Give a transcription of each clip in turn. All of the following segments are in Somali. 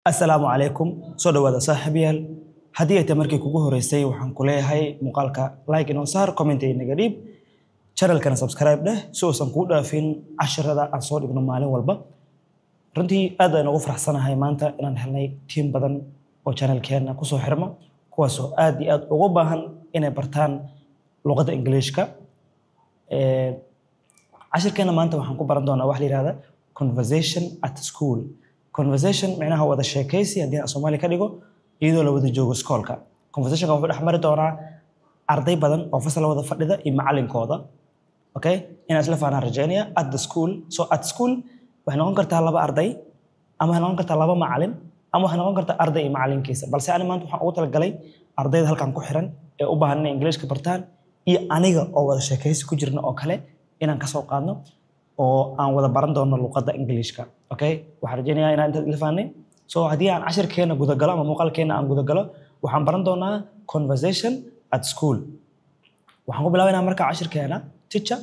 السلام عليكم soo dhawaada saaxiibayaal hadii ay markii kugu horeysay waxaan ku leeyahay muuqaalka like inoo saar comment inaga dhib channelkana subscribe dheh si uusan ku dhaafin casharada aan soo dhigno maalin walba runtii aad ayaan ugu faraxsanahay maanta inaan helnay team badan oo channelkeena ku soo xirmo kuwaas oo aad iyo aad ugu baahan inay bartaan luqadda Ingiriiska casharkeena maanta waxaan ku baran doonaa wax la yiraahdo conversation at school conversation macnaha wada sheekaysi hadii aan Soomaali ka dhigo iyadoo la wada joogo iskoolka conversation wuxuu dhaxmari doonaa arday badan oo fasal wada fadhida iyo macallinkooda okay inaan isla faanaan rajaynaya at the school so at school waxay noqon kartaa laba arday ama waxay noqon kartaa laba macallin ama waxay noqon kartaa arday iyo macallinkiisa balse aan maanta waxaan ugu talagalay ardayda halkan ku xiran ee u baahan inay Ingiriiska bartaan iyo aniga oo wada sheekaysi ku jirna oo kale inaan ka soo qaadno oo aan wada baran doono luqadda Ingiriiska okay waxaan rajaynayaa inaan inta la faanay so hadii aan casharkeena guda galo ama muuqaalkeena aan guda galo waxaan baran doonaa conversation at school waxaan ku bilaabaynaa marka casharkeena teacher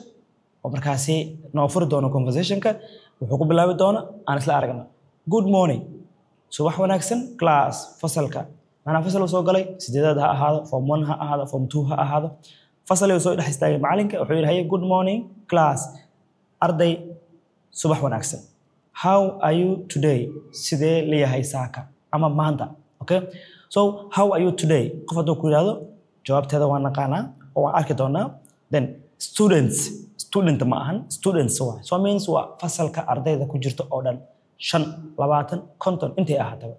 oo markaasi noo furi doono conversationka wuxuu ku bilaabi doona aan isla aragno good morning subax wanaagsan class fasalka ana fasal soo galay sideedad ha ahaado form 1 ha ahaado form 2 ha ahaado fasal soo dhex istaagay macallinka wuxuu yiraahday good morning class arday subax wanaagsan how are you today sidee leeyahay saaka ama maanta okay so how are you today qof haduu ku yiraahdo jawaabteeda waan naqaana oo waan arki doonaa then student ma ahan students so means waa fasalka ardayda ku jirto oo dhan 5 20 50 intee ahaataba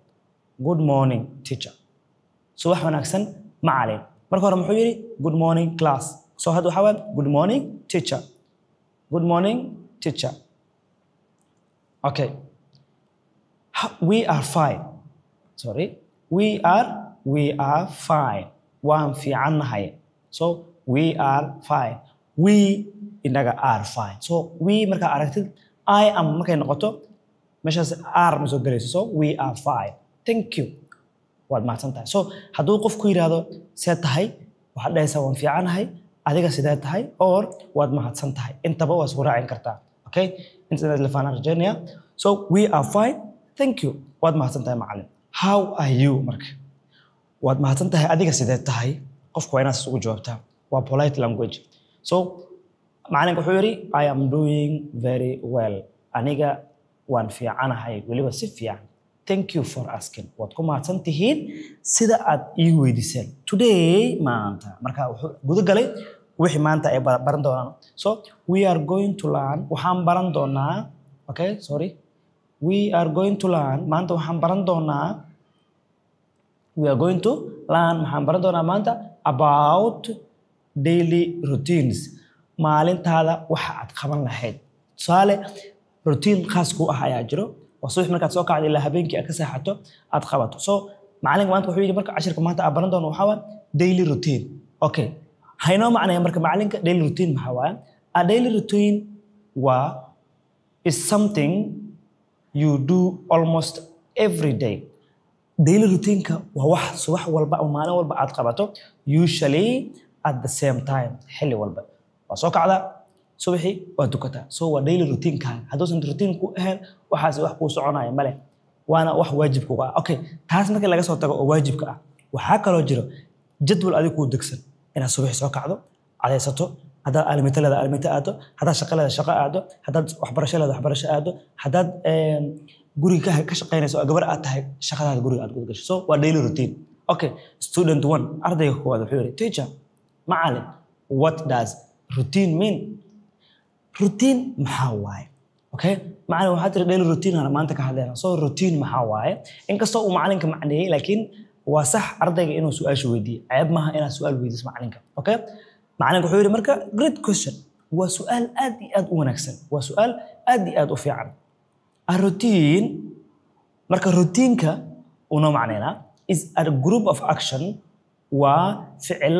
good morning teacher subax wanaagsan macallin marka hore muxuu yiri good morning class so haduu xawaan good morning teacher good morning teacher okay we are fine sorry we are fine waan fiicannahay so we are fine we inaga are fine so we marka aragtid I am markay noqoto meeshaas are ma soo galayso so we are fine thank you waad mahadsantahay so haduu qof ku yiraahdo see tahay waxa dhaysa waan fiicanahay adiga sidee tahay or waad mahadsantahay intaba waa soo raacin kartaa okay inta la faanaan rajaynaya so we are fine thank you waad mahadsantahay macallin how are you marka waad mahadsantahay adiga sidee tahay qofku waa inaad ugu jawaabtaa waa polite language so macallinka wuxuu yiri I am doing very well aniga waan fiicanahay waliba si fiican thank you for asking waad ku mahadsantihiin sida aad ii weydiiseen today maanta marka wuxuu guda galay wixii maanta ay baran doonaan so we are going to learn waxaan baran doonaa okay sorry we are going to learn maanta waxaan baran doonaa we are going to learn waxaan baran doonaa maanta about daily routines maalintaada waxa aad qaban lahayd tusaale routine khaas ku ah ayaa jiro oo subax markaad soo kacdo ilaa habeenkii aad ka seexato aad qabato so macallinka maanta wuxuu yiri marka casharka maanta aad baran doono waxa waa daily routine okay hayno macnaheedu marka macallinka daily routine waxa waa a daily routine is something you do almost every day daily routine-ka waa wax subax walba ama maalin walba aad qabato usually at the same time xilli walba waa soo kacda subaxii waa dukataa so waa daily routine-ka haddoosan routine ku ahayn waxaas wax ku soconaya male waana wax waajib ku ah okay taas markii laga soo tago oo waajibka ah waxa kale oo jiro jadwal adigu ku degsan inaad subaxii soo kacdo cadaysato hadaad aalmita aado hadaad shaqo aado hadaad waxbarasho aado hadaad guriga ka shaqeynayso gabar aad tahay shaqadaada guriga aad gudagasho so waa daily routine okay student 1 ardayga koowaad wuxuu yiri teacher macallin what does routine mean routine maxaa waaye okay macallin waxa tiri daily routine ana maanta ka hadlayna so routine maxaa waaye inkastoo uu macallinka macneeyay laakiin waa sax ardayga inuu su'aasho weydiiyo ceeb maaha inaad su'aal weydiiso macallinka okay macallinka wuxuu yiri marka great question waa su'aal aad iyo aad u wanaagsan waa su'aal aad iyo aad u fiican a routine marka routine-ka uu macneena is a group of action waa ficil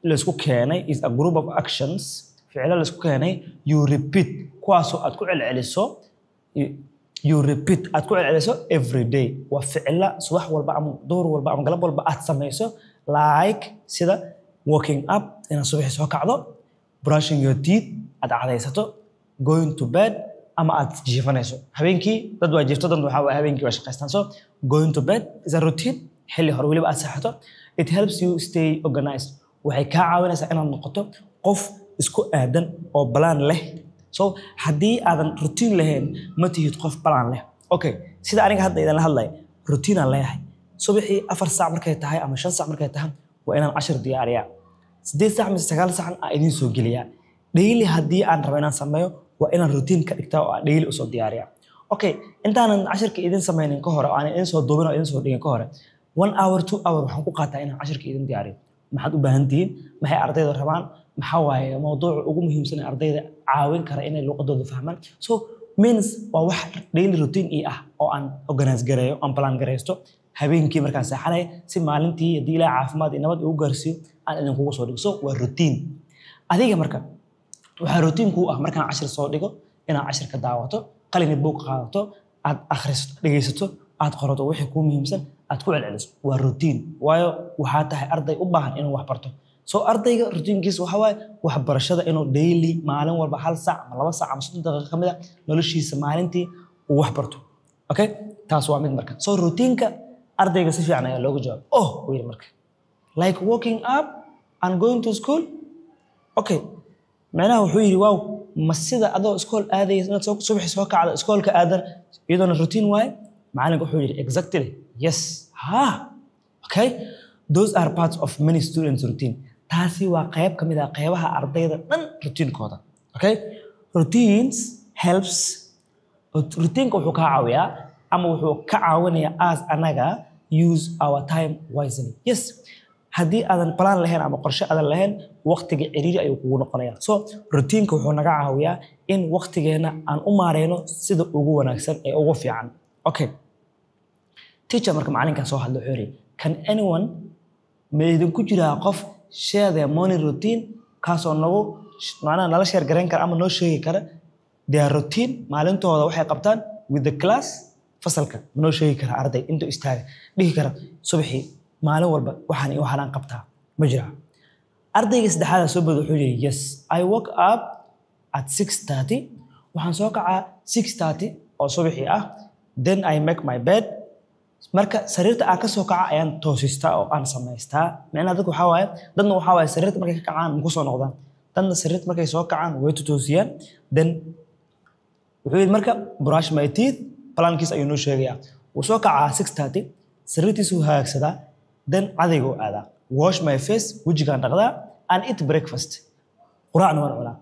la isku keenay is a group of actions ficil la isku keenay you repeat kuwaasoo aad ku celceliso every day waa ficil subax walba ama door walba ama galab walba aad sameeyso like sida waking up ina subax soo kacdo brushing your teeth aad cadaysato going to bed ama aad jiifanayso habeenkii dad waa jiifto dad waxa waa habeenkii waa shaqaystaan so going to bed is a routine xilli hore waliba aad saxato it helps you stay organized waxay ka caawinaysaa inaad noqoto qof isku aadan oo plan leh so haddii aadan routine lahayn ma tihid qof plan leh okay sida aniga hadda idin la hadlay routine aan leeyahay subaxii 4 saac markay tahay ama 5 saac markay tahay waa inaan 10 diyaariyaa 8 saac mise 9 saac aan idin soo geliyaa daily haddii aan rabo inaan sameeyo waa inaan routine ka dhigtaa oo aan daily u soo diyaariyaa okay intaanan 10ka idin sameynin ka hore oo aan idin soo duubin oo idin soo dhigin ka hore 1 hour 2 hour waxaan ku qaataa inaan 10ka idin diyaariyo maxaad u baahan tihiin maxay ardayda rabaan maxaa waaye mowduuca ugu muhiimsan ee ardayda caawin kara inay luqadooda fahmaan so means waa wax daily routine ah oo aan organize gareeyo aan plan gareysto habeenkii markaan seexanay si maalintii hadii ilaa caafimaad iyo nabad ugu gaarsiyo aan idin kugu soo dhigo so waa routine adiga marka waxa routine ku ah markaan 10 soo dhigo inaan 10 ka daawato qalin buug qaadato aad akhristo dhageysato aad qorato wixii ku muhiimsan aad ku celceliso waa routine waayo waxa tahay arday u baahan inuu wax barto so ardayga routinekiisa waxa waaye wax barashada inuu daily maalin walba 1 saac ama 2 saac ama 3 daqiiqo kamid ah noloshiisa maalintii uu wax barto okay taas waa mid marka so routine-ka ardayga si fiican ayaa looga jawaab weey marka like waking up and going to school okay macnaha wuxuu yiri waaw ma sida adoo iskool aadayso inaad subax soo kacdo iskoolka aadan iyadoo routine waay macalinku wuxuu yiri exactly yes okay those are parts of many students routine taasi waa qayb kamid ah qaybaha ardayda dhan routine-kooda okay routines helps routine-ka wuxuu ka caawiyaa ama wuxuu ka caawinayaa as anaga use our time wisely yes haddii aadan plan lahayn ama qorshe aadan lahayn waqtiga ciriiri ayuu kugu noqonayaa so routine-ka wuxuu naga caawiyaa in waqtigeena aan u maareyno sida ugu wanaagsan ee ugu fiican okay teacher marka macalinka soo hadlo wuxuu yiri can anyone ma idinku jiraa qof share their morning routine kaasoo nagu macnaha nala share gareyn kara ama noo sheegi kara their routine maalintooda waxay qabtaan with the class fasalka noo sheegi kara arday intuu istaaga dhihi kara subaxii maalin walba waxaan qabtaa ma jira ardayga saddexaad soo bad wuxuu yiri yes I woke up at 6:30 waxaan soo kacaa 6:30 oo subaxii ah then I make my bed marka sariirta aan ka soo kaca ayaan toosistaa oo aan samaystaa macnaha dadku waxa waaye dadna waxa waaye sariirta markay ka kacaan ma ku soo noqdaan dadna sariirta markay soo kacaan way toosiyaan then wuxuu yiri marka brush my teeth plankiis ayuu noo sheegayaa uu soo kacaa 6:30 sariirtiisu hagaagsadaa then adaygu aadaa wash my face wajigaan dhaqdaa and eat breakfast quraacna waan cunaa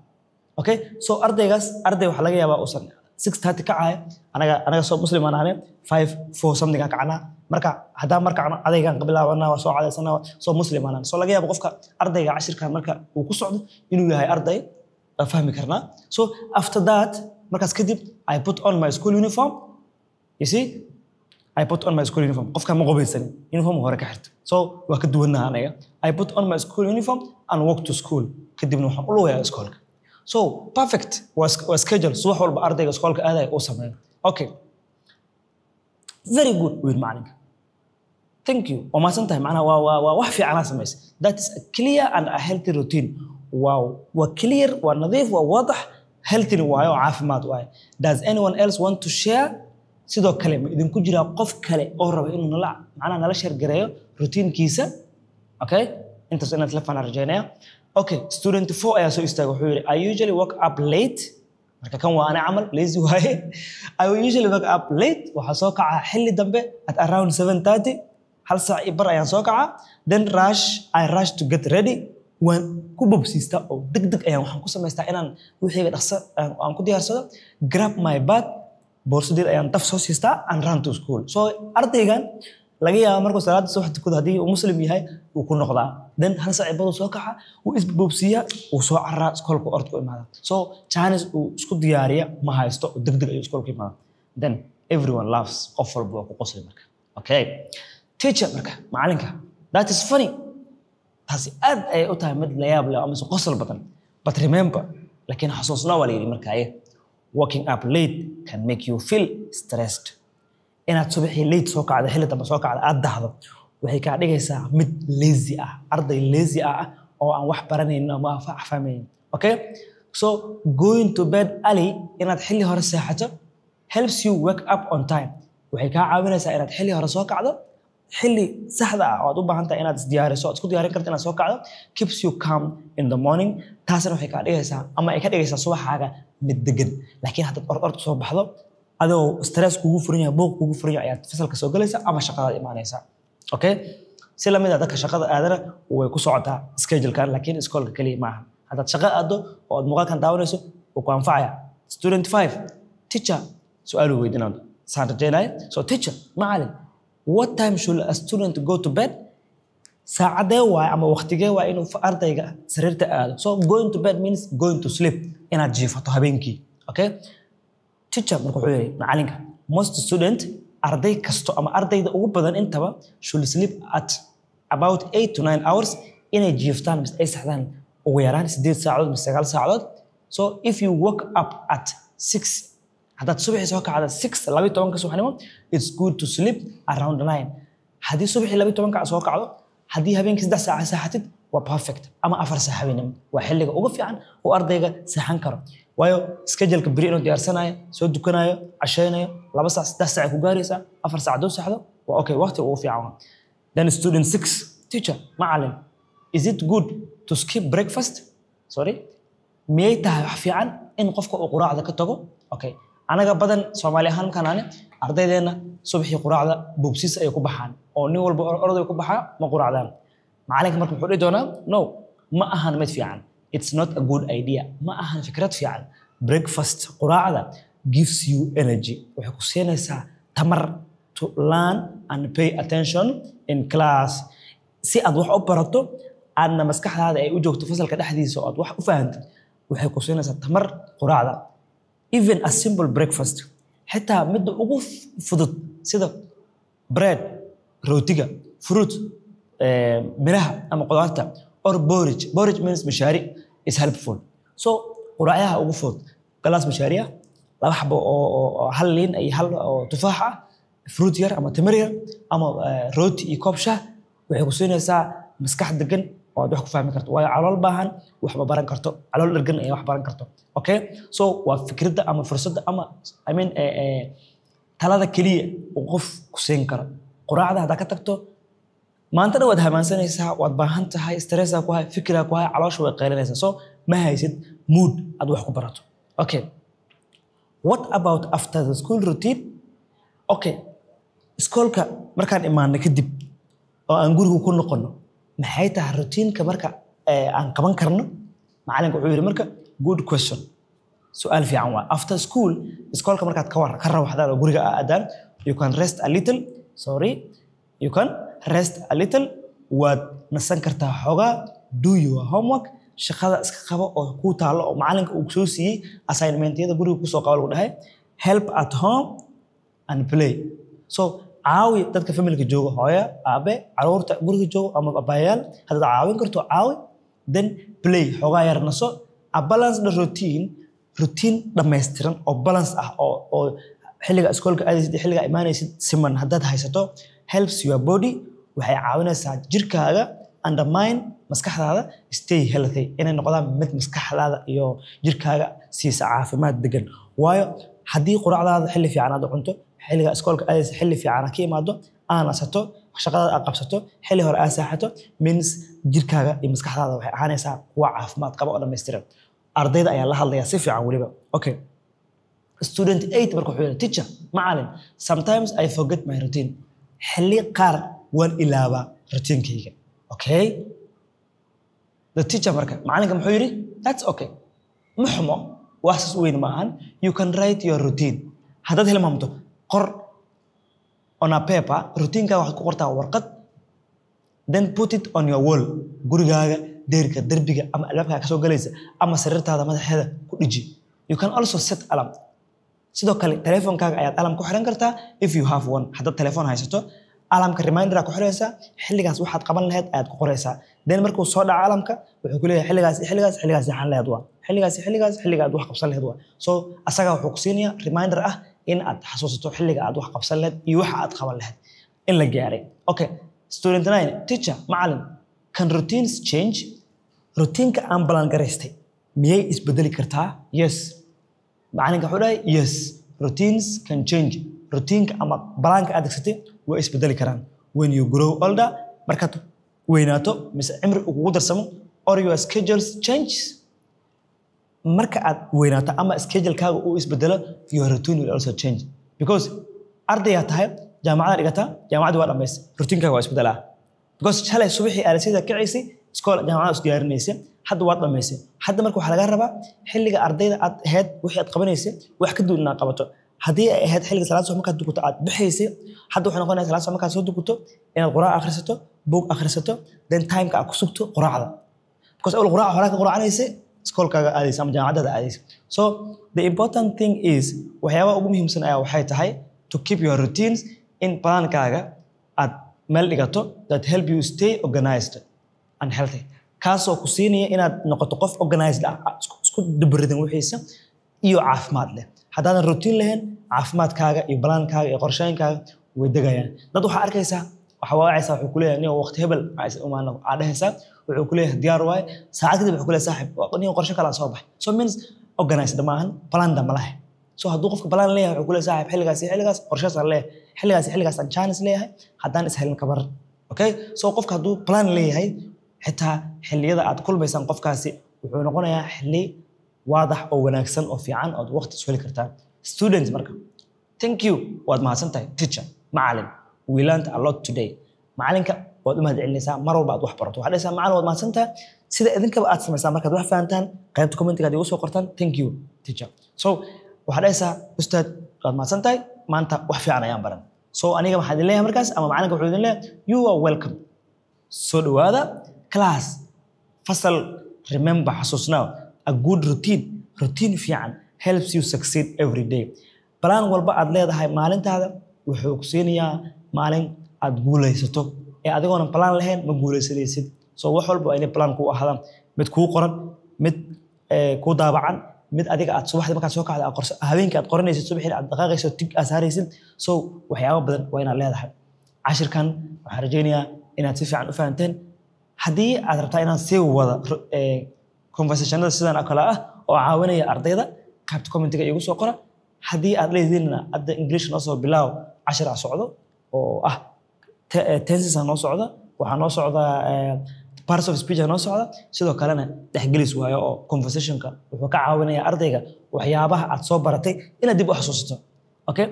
okay so ardaygaas waxa laga yaabaa uusan 6:30 kacay anaga soo muslim aan ahay 5:04 something aan kacana marka hadaa marka adaygaan qabilaabana waa soo cadaysana soo muslim aan soo laga yaabo qofka ardayga cashirka marka uu ku socdo inuu yahay arday fahmi karna so after that markaas kadib I put on my school uniform you see I put on my school uniform qofka ma qobaysan uniform hore ka xirto so waa ka duwanahay aniga I put on my school uniform and walk to school kadibna waxaan u looyaa iskoolka so perfect was schedule subax walba ardayga iskoolka aaday oo sameeyo okay very good with macalinka thank you oo maasan tahay macnaha waa wax fiican aan sameeyay that is a clear and a healthy routine wow waa clear waa nadiif waa waadax healthy waayo caafimaad waayo does anyone else want to share sidoo kale ma idinku jira qof kale oo raba inuu nala share gareeyo routine-kiisa okay intaas inaad la fanarjeynaya okay student 4 ayaa soo istaaga wuxuu yiri I usually wake up late marka kan waa ana amal lazy waaye I usually wake up late waxa soo kaca xilli dambe at around 7:30 hal saac bar ayaan soo kaca then I rush to get ready waan ku bobsiista oo degdeg ayaan waxaan ku samaystaa inaan wixii dhaqso aan ku diyaarsado grab my bag boorsadeed ayaan daf soo siistaa and run to school so ardaygan laga yaabo markuu salaada subax tukado hadii uu muslim yahay uu ku noqdaa then hal saac badu soo kaxa uu isbobsiya uu soo carraa iskoolka orod ku imaada so chance uu isku diyaariya ma haysto degdeg ayuu iskoolka imaada then everyone laughs qof walba ku qosli marka okay teacher marka macalinka that is funny taasi aad ay u tahay mid la yaab leh ama soo qosol badan but remember laakiin xasuusna waa leeyahay marka waking up late can make you feel stressed inaad subaxii late soo kacdo xilli dambe soo kacdo aad dahdo waxay ka dhigaysaa mid lazy ah arday lazy ah oo aan wax baranaynin ama fahmaynin okay So going to bed early inaad xilli hore seexato helps you wake up on time. waxay kaa caawinaysaa inaad xilli hore soo kacdo xilli saxda ah oo aad u baahan tahay inaad isdiyaariso aad isku diyaarin karto inaad soo kacdo keeps you calm in the morning. taasina waxay kaa dhigaysaa ama ay ka dhigaysaa subaxaaga mid degan. laakiin haddaad orod soo baxdo adoo stress kugu furan yahay buuq kugu furan yahay ayaad fasalka soo galaysaa ama shaqadaad imaanaysaa. Okay, si lamid ah dadka shaqada aadana way ku socotaa schedule-kan laakiin iskoolka kaliya maaha. haddaad shaqo aado oo aad muuqaalkan daawanayso wuu ku anfacaya. Student 5, teacher, su'aal weydiinado saan rajaynaya. So teacher, macallin, what time should a student go to bed? saacadee waay ama waqtigee waay inuu ardayga sariirta aado. So going to bed means going to sleep, inaad jiifato habeenkii. Okay, teacher marka wuxuu yiri macallinka, most student arday kasto ama ardayda ugu badan intaba should sleep at about 8 to 9 hours, inay jiiftaan mis ay saxdaan ugu yaraan 8 saacadood mis 9 saacadood. So if you wake up at 6, haddaad subaxii soo kacda 6 12 subaxnimo, it's good to sleep around 9. haddii subaxii 12 soo kacdo, haddii habeenkii 3 saac seexatid waa perfect, ama 4 saac habeenimo waa xilliga ugu fiican oo ardayga seexan karo. waayo schedule-ka bari inuu diyaarsanayo, soo dukanayo, casheynayo, 2 saac 3 saac ku gaaraysa, 4 saac doo saxdo waa okay, waqti ugu fiican. Then student 6, teacher, macallin, is it good to skip breakfast? Sorry, miyay tahay wax fiican in qofka uu quraacda ka tago? Okay, anaga badan Soomaali ahaan kanane ardaydeena subaxii quraacda boobsiis ay ku baxaan oo nin walba orday ku baxaa ma quraacdaan. macallinka markuu wuxuu doonaa no, ma ahan mid fiican. It's not a good idea. ma ahan fikrad fiican. Breakfast quraacda gives you energy. waxay ku siinaysaa tamar to learn and pay attention in class. si aad wax u barato aadna maskaxdaada ay u joogto fasalka dhexdiisa oo aad wax u fahanto, waxay ku siinaysaa tamar quraacda. Even a simple breakfast, xitaa mid ugu fudud sida bread, rootiga, fruit, miraha ama qudaarta, or porridge. Porridge means mishaari is helpful. So quraacyaha ugu fudud galaas mishaari ah, 2 xabo oo hal liin ay hal oo tufaax ah, fruit yar ama tamar yar, ama rooti iyo koob shaah, waxay ku siinaysaa maskax degan oo aad wax ku fahmi karto. waayo calool baahan wax ma baran karto, calool dhergan ay wax baran karto. Okay, so waa fikradda ama fursadda ama talada kaliya oo qof ku siin karo. quraacda hadda ka tagto maanta dhawaad hamaansanaysaa, waad baahan tahay, stress ku hay, fikra ku hay, caloosha way qaylinaysaa. So ma haysid mood aad wax ku barato. Okay, what about after the school routine? Okay, iskoolka markaan imaano kadib oo aan guriga ku noqono, maxay tahay routine-ka marka aan qaban karno? macallinka wuxuu yiri marka good question, su'aal fiican waa. after school iskoolka markaad ka rawaxdaan oo guriga aadaan, you can rest a little. You can rest a little. waad nasan kartaa xogaa. do your homework, shaqada iska qabo oo ku taalo oo macallinka uu soo siiyey assignment-yada guriga ku soo qabo lagu dhahay. help at home and play. So caawi dadka family-ka jooga, hooyo, aabe, caruurta guriga jooga ama abayaal, haddaad caawin karto caawi. then play, xogaa yar naso. a balanced routine dhammaystiran oo balance ah oo xilliga iskoolka aadaysid iyo xilliga imaanaysid siman haddaad haysato, helps your body, waxay caawinaysaa jirkaaga and mind, maskaxdaada stay healthy, inay noqdaan mid maskaxdaada iyo jirkaaga siisa caafimaad degan. waayo haddii quraacdaada xilli fiican aad cunto, xilliga iskoolka aadaysid xilli fiican ka imaado, aan nasato, shaqada aad qabsato, xilli hore aad saaxato, means jirkaaga iyo maskaxdaada waxay ahaanaysaa kuwa caafimaad qaba oo dhammaystiran. ardayda ayaa la hadlayaa si fiican weliba. Okay, student 8 marka wuxuu yiri teacher, macallin, sometimes I forget my routine. xilli qaar waan ilaabaa routine-kayga. Okay, the teacher marka macallinka muxuu yiri that's okay, ma xumo, wax saas weyn ma ahan. you can write your routine. haddaad hilmaamto qor on a paper, routine-kaaga waxaad ku qortaa warqad, then put it on your wall, gurigaaga deerka derbiga ama albaabka ka soo galaysa ama sariirtaada madaxeeda ku dhiji. you can also set alarm. sidoo kale telefoonkaaga ayaad alarm ku xiran kartaa if you have one. haddaad telefoon haysato, alarmka reminder ku xiraysaa, xilligaas waxaad qaban lahayd ayaad ku qoraysaa. then markuu soo dhaco alarmka wuxuu ku leeyahay xilligaas waxaan lahayd waa xilligaad wax qabsan lahayd waa. so asaga wuxuu ku siinayaa reminder ah in aad xasuusato xilliga aad wax qabsan lahayd iyo waxa aad qaban lahayd in la gaaray. Okay, student 9, teacher, macallin, can routines change? routine-ka aan balan garaystay miyay isbedeli kartaa yes macalinka wuxuu dhahay yes routines can change routine ama balaanka aad degsatay way isbedeli karaan when you grow older markaad weynaato mise cimri ugu darsamo or your schedules changes marka aad weynaato ama schedule-kaaga uu isbedelo your routine will also change because ardayga tahay jaamacada dhigata jaamacadu waa dhameysay routine-kaaga waa isbedelaa because shalay subaxii aad sida kacisay iskool jaamacada is diyaarinaysay hadda waad dhameysay hadda marka waxa laga rabaa xilliga ardayda aad ahayd wixii aad qabanaysay wax ka duwan inaad qabato haddii ay ahayd xilliga salaad subax markaad dukato aad bixaysay hadda waxay noqonaysaa salaad subax markaad soo dukato inaad quraan akhrisato buug akhrisato then time-ka aad ku sugto quraacda because awal quraac hore ka quraacanaysay iskoolkaaga aadaysa ama jaamacadada aadaysa so the important thing is waxyaabaha ugu muhiimsan ayaa waxay tahay to keep your routines in plaankaaga aad meel dhigato that help you stay organized and healthy kaasoo ku siinaya inaad noqoto qof organized ah isku dibiridan wixiisa iyo caafimaad leh haddaadan routine lahayn caafimaadkaaga iyo balaankaaga iyo qorshooyinkaaga way degayaan dad waxaa arkaysaa waxa waacaysa wuxuu ku leeyahay nin waqti hebel umaano aad dhehaysaa wuxuu ku leeyahay diyaar waaye saacad kadib wuxuu ku leeyahay saaxiib nin qorshe kale soo baxay so means organized maahan plan ma laha so hadduu qofka plan leeyahay wuxuu ku leeyahay saaxiib xilligaas qorshaas aan leeyahay xilligaas aan chance leeyahay haddaan is helin kabar okay so qofka hadduu plan leeyahay xitaa xilliyada aad kulmaysaan qofkaasi wuxuu noqonayaa xilli waadax oo wanaagsan oo fiican oo waqti soo heli kartaa students marka thank you waad mahadsantahay teacher macallin we learned a lot today macalinka waad u mahadcelinaysaa mar walba aad wax barato waxaad dhahaysaa macallin waad mahadsantahay sida idinkaba aad samaysaan markaad wax fahantaan qaybta commentiga aad igu soo qortaan thank you teacher so waxaad dhahaysaa ustaad waad mahadsantahay maanta wax fiican ayaan baran so aniga waxaan idin leeyahay markaas ama macalinka wuxuu idin leeyahay you are welcome soo dhawaada class fasal remember xasuusnaa a good routine fiican helps you succeed every day plan walba aad leedahay maalintaada wuxuu ku siinayaa maalin aad guulaysato ee adigoona plan lahayn ma guulaysanaysid so wax walba waa inay plan ku ahaadaan mid kuu qoran mid kuu daabacan mid adiga aad subaxdii markaad soo kacdo habeenkii aad qoranaysid subaxii aad dhaqaaqayso tig aad saaraysid so waxyaabo badan waa inaad leedahay cashirkan waxaan rajaynayaa inaad si fiican u fahanteen haddii aad rabtaa inaad sii wada conversationada sidan oo kale ah oo caawinaya ardayda qaybta commentiga igu soo qora haddii aad leedihiinna hadda English noo soo bilaaw cashir aan socdo oo ah tenses noo socda waxaa noo socda parts of speech noo socda sidoo kalena dhexgelis waayo oo conversationka wuxuu ka caawinayaa ardayga waxyaabaha aad soo baratay inaad dib u xasuusato okay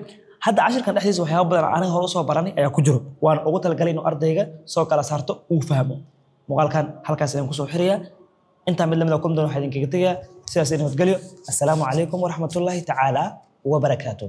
hadda cashirkan dhexdiisa waxyaabo badan aniga hore u soo baranay ayaa ku jiro waan ugu talagalay inuu ardayga soo kala saarto uu fahmo muuqaalkan halkaas ayaan ku soo xiriyaa inta mid lamida kulmi doona waxaan idinkaga tegayaa sidaas inoo nabadgelyo assalaamu calaykum waraxmatullaahi tacaala وبركاته